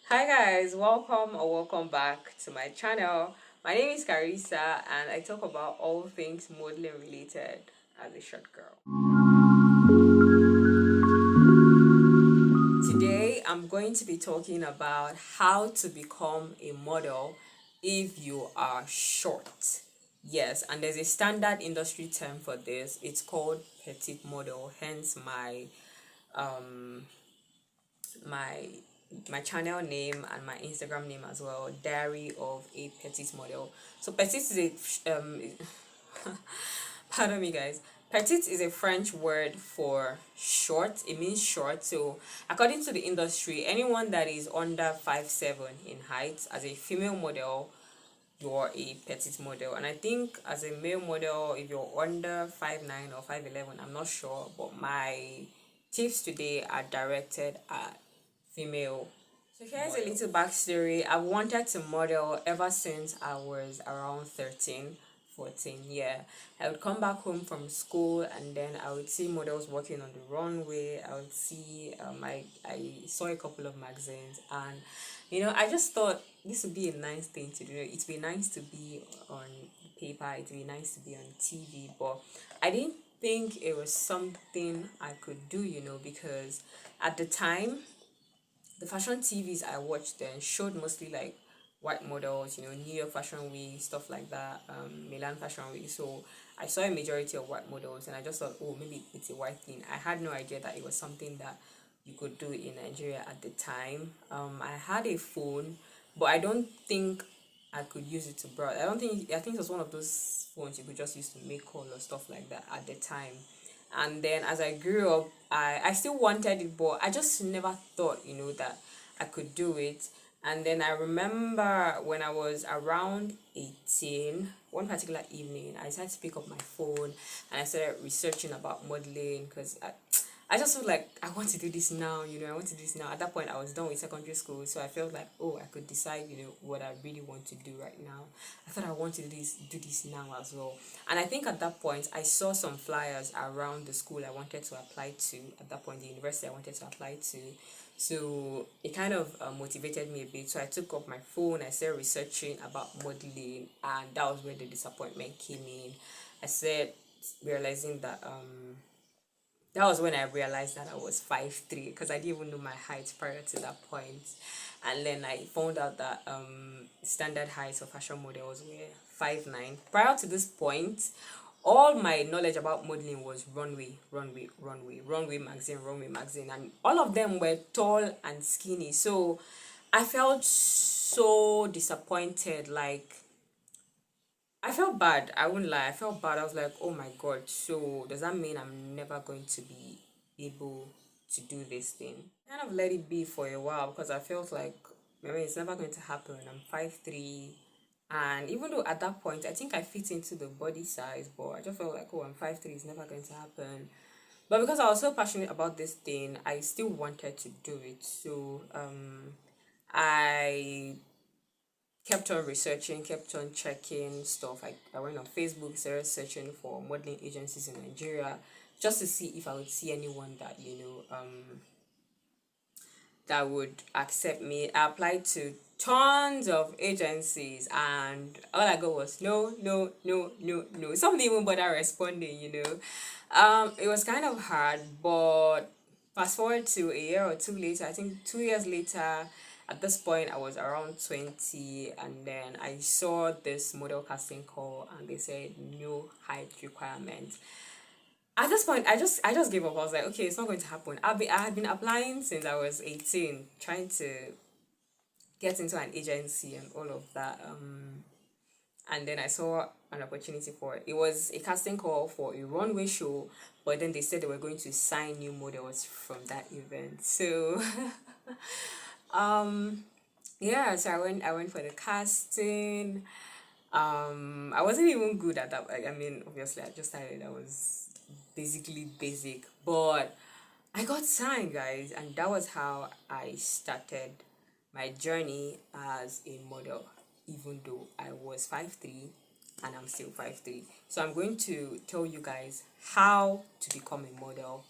Hi guys, welcome or welcome back to my channel. My name is Carissa and I talk about all things modeling related as a short girl. Today I'm going to be talking about how to become a model if you are short. Yes, and there's a standard industry term for this. It's called petite model, hence um my my channel name and my Instagram name as well, Diary of a Petite Model. So petite is pardon me guys. Petite is a French word for short. It means short. So according to the industry, anyone that is under 5'7" in height as a female model, you're a petite model. And I think as a male model, if you're under 5'9" or 5'11", I'm not sure, but my tips today are directed at female. So here's a little backstory. I've wanted to model ever since I was around 13, 14. Yeah, I would come back home from school and then I would see models walking on the runway. I would see I saw a couple of magazines, and I just thought this would be a nice thing to do. It'd be nice to be on paper, it'd be nice to be on TV, but I didn't think it was something I could do, because at the time the fashion TVs I watched then showed mostly like white models, New York Fashion Week, stuff like that, Milan Fashion Week. So I saw a majority of white models and I just thought, oh, maybe it's a white thing. I had no idea that it was something that you could do in Nigeria at the time. I had a phone, but I don't think I could use it to browse. I think it was one of those phones you could just use to make call or stuff like that at the time. And then as I grew up, I still wanted it, but I just never thought, that I could do it. And then I remember when I was around 18, one particular evening, I decided to pick up my phone and I started researching about modeling because I just felt like I want to do this now, I want to do this now. At that point, I was done with secondary school, so I felt like, oh, I could decide, what I really want to do right now. I thought I want to do this now as well. And I think at that point, I saw some flyers around the school I wanted to apply to. At that point, the university I wanted to apply to. So it kind of motivated me a bit. So I took up my phone, I started researching about modeling, and that was where the disappointment came in. I said, realizing that was when I realized that I was 5'3" because I didn't even know my height prior to that point. And then I found out that standard heights of fashion models were 5'9". Prior to this point, all my knowledge about modeling was runway magazine, and all of them were tall and skinny. So I felt so disappointed. Like I felt bad. I wouldn't lie. I felt bad. I was like, oh my god. So does that mean I'm never going to be able to do this thing? Kind of let it be for a while because I felt like maybe it's never going to happen. I'm 5'3", and even though at that point I think I fit into the body size, but I just felt like, oh, I'm 5'3", it's never going to happen. But because I was so passionate about this thing, I still wanted to do it. So I kept on researching, kept on checking stuff. I went on Facebook, started searching for modeling agencies in Nigeria just to see if I would see anyone that, that would accept me. I applied to tons of agencies and all I got was no, no, no, no, no. Some didn't even bother responding. It was kind of hard, but fast forward to a year or two later, I think 2 years later, at this point I was around 20, and then I saw this model casting call and they said no height requirement. At this point I just gave up. I was like, okay, it's not going to happen. I had been applying since I was 18, trying to get into an agency and all of that. And then I saw an opportunity for it. It was a casting call for a runway show, but then they said they were going to sign new models from that event. So um yeah, so I went for the casting. I wasn't even good at that. I mean, obviously I just started. I was basically basic, but I got signed, guys, and that was how I started my journey as a model, even though I was 5'3" and I'm still 5'3". So I'm going to tell you guys how to become a model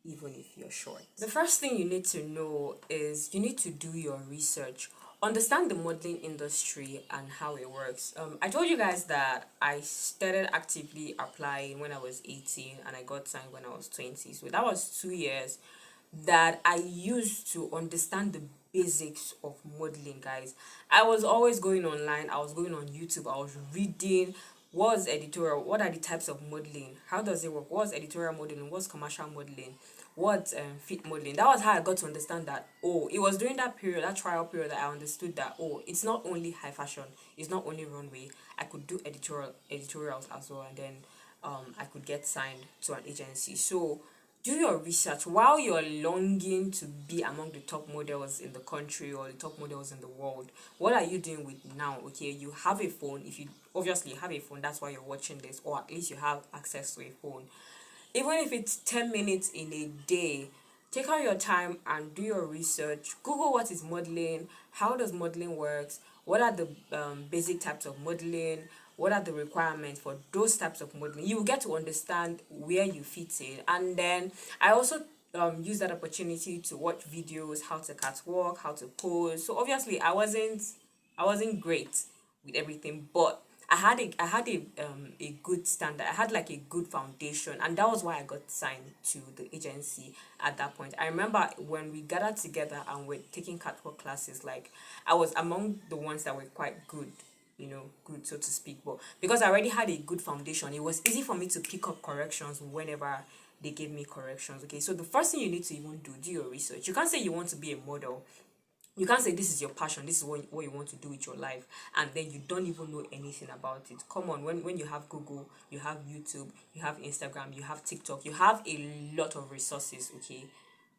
even if you're short. The first thing you need to know is you need to do your research. Understand the modeling industry and how it works. I told you guys that I started actively applying when I was 18 and I got signed when I was 20. So that was 2 years that I used to understand the basics of modeling, guys. I was always going online, I was going on YouTube, I was reading what's editorial, what are the types of modeling, how does it work, what's editorial modeling, what's commercial modeling, what's fit modeling. That was how I got to understand that, oh, it was during that period, that trial period, that I understood that, oh, it's not only high fashion, it's not only runway, I could do editorials as well, and then I could get signed to an agency. So do your research while you're longing to be among the top models in the country or the top models in the world. What are you doing with now? Okay, you have a phone. If you obviously have a phone, that's why you're watching this, or at least you have access to a phone. Even if it's 10 minutes in a day, take out your time and do your research. Google what is modeling, how does modeling works, what are the basic types of modeling, what are the requirements for those types of modeling. You will get to understand where you fit in. And then I also use that opportunity to watch videos, how to catwalk, how to pose. So obviously I wasn't great with everything, but I had a good standard. I had like a good foundation, and that was why I got signed to the agency at that point. I remember when we gathered together and we're taking catwalk classes, like I was among the ones that were quite good, good, so to speak. But because I already had a good foundation, it was easy for me to pick up corrections whenever they gave me corrections. Okay, so the first thing you need to even do your research. You can't say you want to be a model, you can't say this is your passion, this is what you want to do with your life, and then you don't even know anything about it. Come on, when you have Google, you have YouTube, you have Instagram, you have TikTok, you have a lot of resources, okay,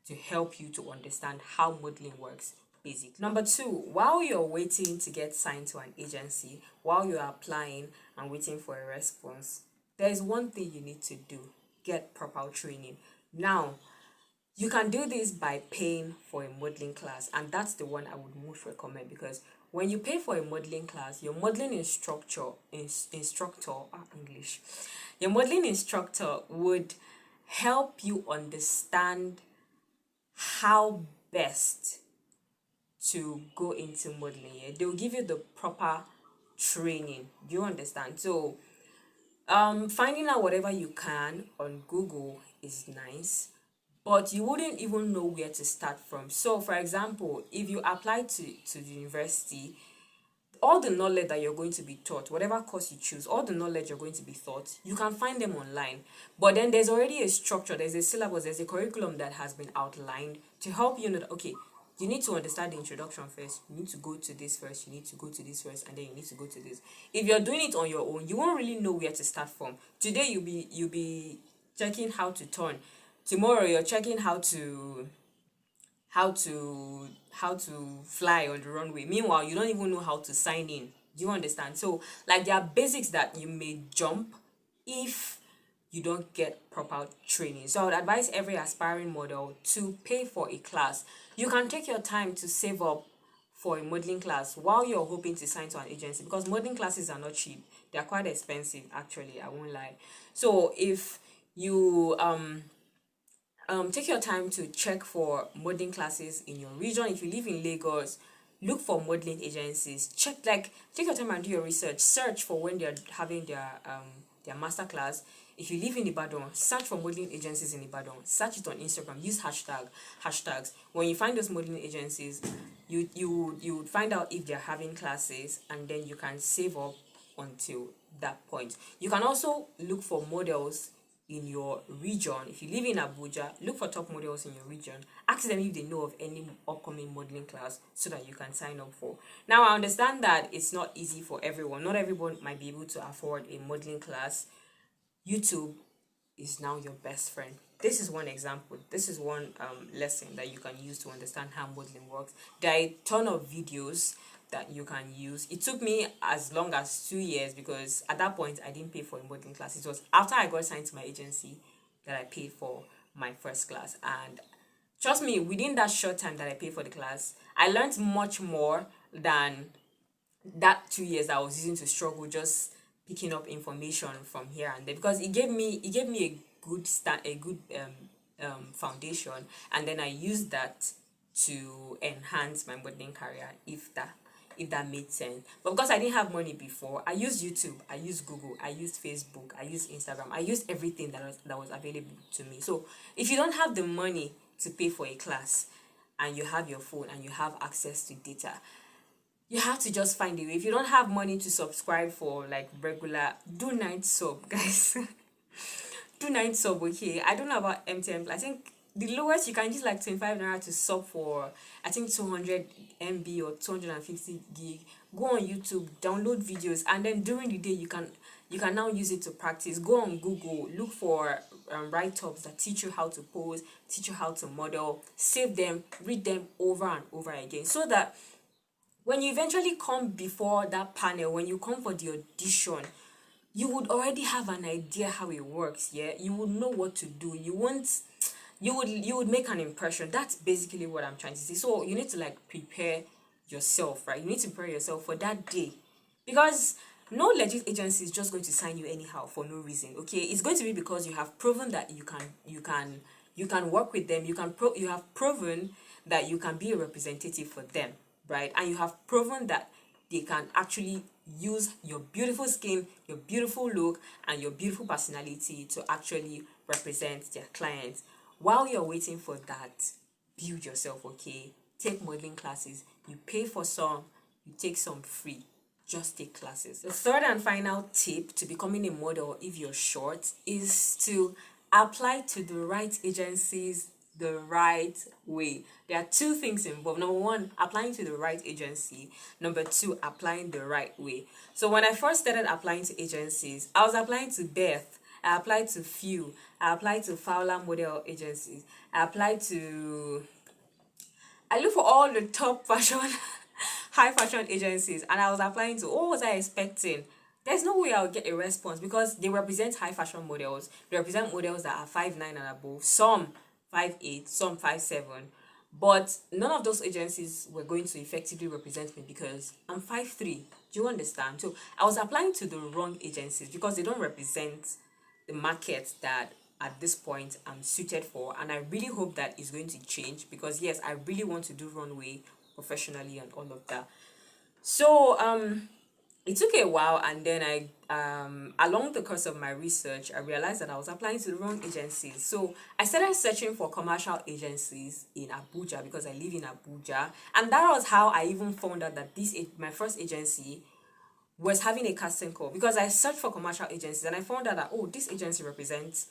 to help you to understand how modeling works basically. Number two, while you're waiting to get signed to an agency, while you're applying and waiting for a response, there is one thing you need to do: get proper training. Now, you can do this by paying for a modeling class, and that's the one I would most recommend, because when you pay for a modeling class, your modeling English, your modeling instructor would help you understand how best to go into modeling. Yeah? They'll give you the proper training. Do you understand? So finding out whatever you can on Google is nice, but you wouldn't even know where to start from. So for example, if you apply to the university, all the knowledge that you're going to be taught, whatever course you choose, all the knowledge you're going to be taught, you can find them online. But then there's already a structure, there's a syllabus, there's a curriculum that has been outlined to help you know that, okay, you need to understand the introduction first, you need to go to this first, you need to go to this first, and then you need to go to this. If you're doing it on your own, you won't really know where to start from. Today you'll be checking how to turn. Tomorrow you're checking how to fly on the runway. Meanwhile, you don't even know how to sign in. Do you understand? So like there are basics that you may jump if you don't get proper training. So I would advise every aspiring model to pay for a class. You can take your time to save up for a modeling class while you're hoping to sign to an agency, because modeling classes are not cheap. They are quite expensive, actually, I won't lie. So if you take your time to check for modeling classes in your region. If you live in Lagos, look for modeling agencies. Take your time and do your research. Search for when they're having their master class. If you live in Ibadan, search for modeling agencies in Ibadan. Search it on Instagram. Use hashtags. When you find those modeling agencies, you would find out if they're having classes, and then you can save up until that point. You can also look for models in your region. If you live in Abuja, look for top models in your region. Ask them if they know of any upcoming modeling class so that you can sign up for. Now, I understand that it's not easy for everyone. Not everyone might be able to afford a modeling class. YouTube is now your best friend. This is one example. This is one lesson that you can use to understand how modeling works. There are a ton of videos that you can use. It took me as long as 2 years, because at that point I didn't pay for a modeling class. It was after I got signed to my agency that I paid for my first class, and trust me, within that short time that I paid for the class, I learned much more than that 2 years that I was using to struggle just picking up information from here and there, because it gave me a good foundation, and then I used that to enhance my modeling career, if that made sense. But because I didn't have money before, I used YouTube, I used Google, I used Facebook, I used Instagram, I used everything that was available to me. So if you don't have the money to pay for a class, and you have your phone and you have access to data, you have to just find a way. If you don't have money to subscribe for like regular, do night sub, guys. Do night sub, okay? I don't know about MTN. I think the lowest you can use like 25 naira to sub for, I think 200 MB or 250 gig. Go on YouTube, download videos, and then during the day you can now use it to practice. Go on Google, look for write-ups that teach you how to pose, teach you how to model, save them, read them over and over again, so that when you eventually come before that panel, when you come for the audition, you would already have an idea how it works. Yeah, you would know what to do. You would make an impression. That's basically what I'm trying to say. So you need to like prepare yourself, right? You need to prepare yourself for that day, because no legit agency is just going to sign you anyhow for no reason. Okay, it's going to be because you have proven that you can work with them. You have proven that you can be a representative for them, right? And you have proven that they can actually use your beautiful skin, your beautiful look, and your beautiful personality to actually represent their clients. While you're waiting for that, build yourself, okay? Take modeling classes. You pay for some, you take some free. Just take classes. The third and final tip to becoming a model if you're short is to apply to the right agencies the right way. There are two things involved. Number one, applying to the right agency. Number two, applying the right way. So when I first started applying to agencies, I was applying to Beth. I applied to Few. I applied to Fowler Model Agencies. I look for all the top fashion, high fashion agencies, and I was applying to. What was I expecting? There's no way I'll get a response, because they represent high fashion models. They represent models that are 5'9" and above. Some 5'8", some 5'7". But none of those agencies were going to effectively represent me because I'm 5'3". Do you understand? So I was applying to the wrong agencies because they don't represent the market that at this point I'm suited for. And I really hope that is going to change, because yes, I really want to do runway professionally and all of that. So it took a while, and then I along the course of my research, I realized that I was applying to the wrong agencies. So I started searching for commercial agencies in Abuja, because I live in Abuja, and that was how I even found out that my first agency was having a casting call, because I searched for commercial agencies and I found out that, oh, this agency represents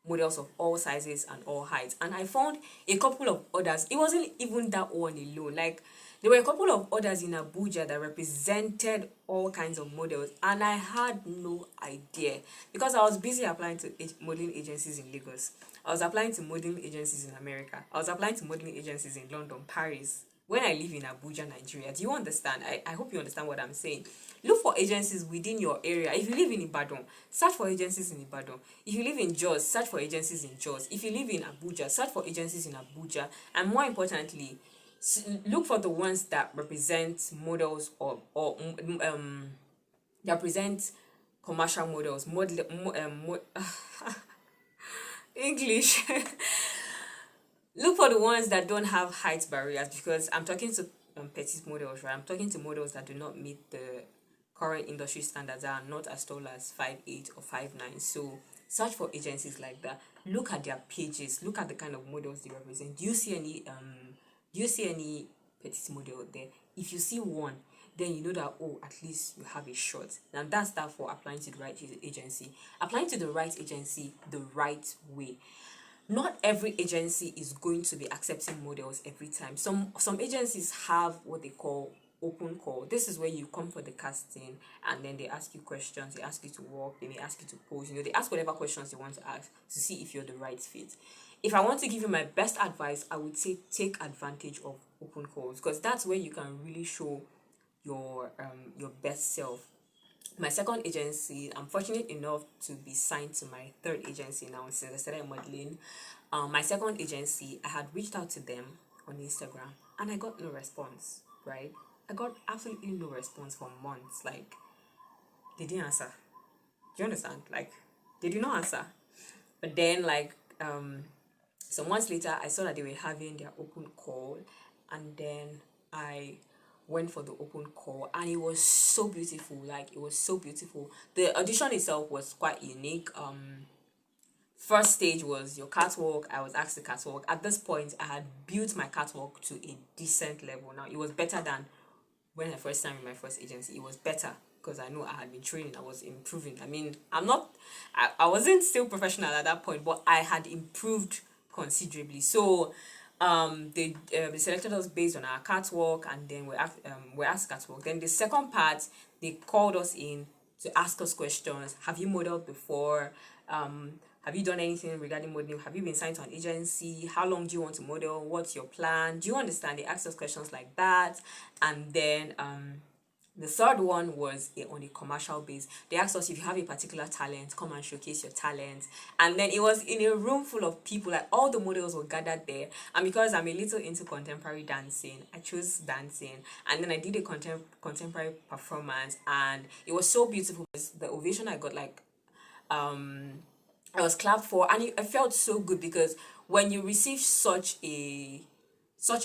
models of all sizes and all heights. And I found a couple of others. It wasn't even that one alone. Like, there were a couple of others in Abuja that represented all kinds of models, and I had no idea, because I was busy applying to modeling agencies in Lagos. I was applying to modeling agencies in America. I was applying to modeling agencies in London, Paris, when I live in Abuja, Nigeria. Do you understand? I hope you understand what I'm saying. Look for agencies within your area. If you live in Ibadan, search for agencies in Ibadan. If you live in Jos, search for agencies in Jos. If you live in Abuja, search for agencies in Abuja. And more importantly, look for the ones that represent models or that represent commercial models. English. Look for the ones that don't have height barriers, because I'm talking to petite models, right? I'm talking to models that do not meet the current industry standards, that are not as tall as 5'8" or 5'9". So search for agencies like that. Look at their pages. Look at the kind of models they represent. Do you see any petite model there? If you see one, then you know that, oh, at least you have a shot. And that's that for applying to the right agency. Applying to the right agency the right way. Not every agency is going to be accepting models every time. Some agencies have what they call open call. This is where you come for the casting, and then they ask you questions. They ask you to walk. They may ask you to pose. They ask whatever questions they want to ask to see if you're the right fit. If I want to give you my best advice, I would say take advantage of open calls, because that's where you can really show your best self. My second agency, I'm fortunate enough to be signed to my third agency now since I started modeling. My second agency, I had reached out to them on Instagram and I got no response, right? I got absolutely no response for months. Like, they didn't answer. Do you understand? Like, they did not answer. But then, like, some months later, I saw that they were having their open call, and then I went for the open call, and it was so beautiful. Like, it was so beautiful. The audition itself was quite unique. First stage was your catwalk. I was asked the catwalk. At this point, I had built my catwalk to a decent level. Now, it was better than when I first signed with my first agency. It was better because I know I had been training. I was improving. I mean, I wasn't still professional at that point, but I had improved considerably. So they selected us based on our catwalk, and then we asked catwalk. Then the second part, they called us in to ask us questions. Have you modeled before? Have you done anything regarding modeling? Have you been signed to an agency? How long do you want to model? What's your plan? Do you understand? They asked us questions like that. And then the third one was on a commercial base. They asked us, if you have a particular talent, come and showcase your talent. And then it was in a room full of people, like all the models were gathered there. And because I'm a little into contemporary dancing, I chose dancing. And then I did a contemporary performance, and it was so beautiful. The ovation I got, like, I was clapped for, and I felt so good, because when you receive such a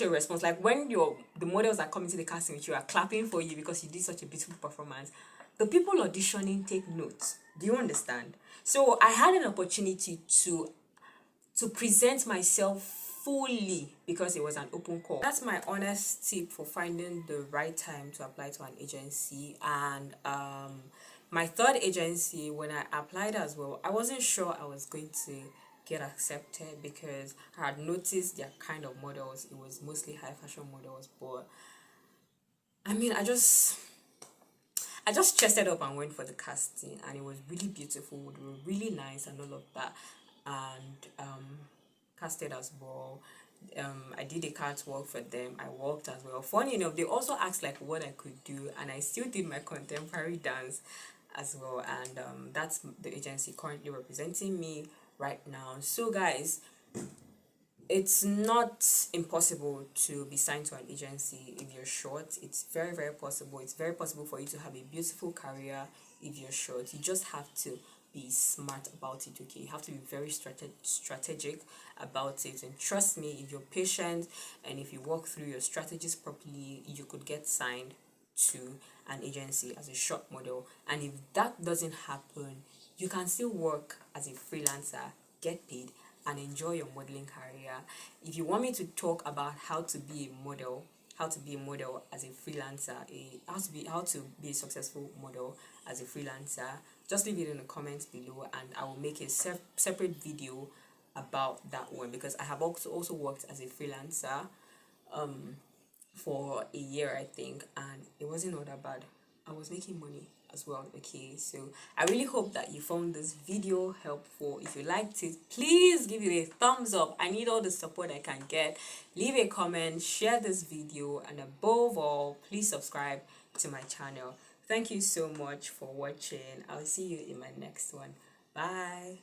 response, like when the models are coming to the casting with you, are clapping for you because you did such a beautiful performance, the people auditioning take notes. Do you understand? So I had an opportunity to present myself fully because it was an open call. That's my honest tip for finding the right time to apply to an agency. And my third agency, when I applied as well, I wasn't sure I was going to get accepted because I had noticed their kind of models. It was mostly high fashion models, but I mean, I just chested up and went for the casting, and it was really beautiful. They were really nice and all of that, and casted as well. I did a catwalk for them. I walked as well. Funny enough, they also asked like what I could do, and I still did my contemporary dance as well. And that's the agency currently representing me right now. So guys, it's not impossible to be signed to an agency if you're short. It's very, very possible. It's very possible for you to have a beautiful career if you're short. You just have to be smart about it, okay? You have to be very strategic about it. And trust me, if you're patient and if you walk through your strategies properly, you could get signed to an agency as a short model. And if that doesn't happen, you can still work as a freelancer, get paid, and enjoy your modeling career. If you want me to talk about how to be a model as a freelancer, how to be a successful model as a freelancer, just leave it in the comments below, and I will make a separate video about that one, because I have also worked as a freelancer for a year, I think, and it wasn't all that bad. I was making money as well, okay? So I really hope that you found this video helpful. If you liked it, please give it a thumbs up. I need all the support I can get. Leave a comment, share this video, and above all, please subscribe to my channel. Thank you so much for watching. I'll see you in my next one. Bye.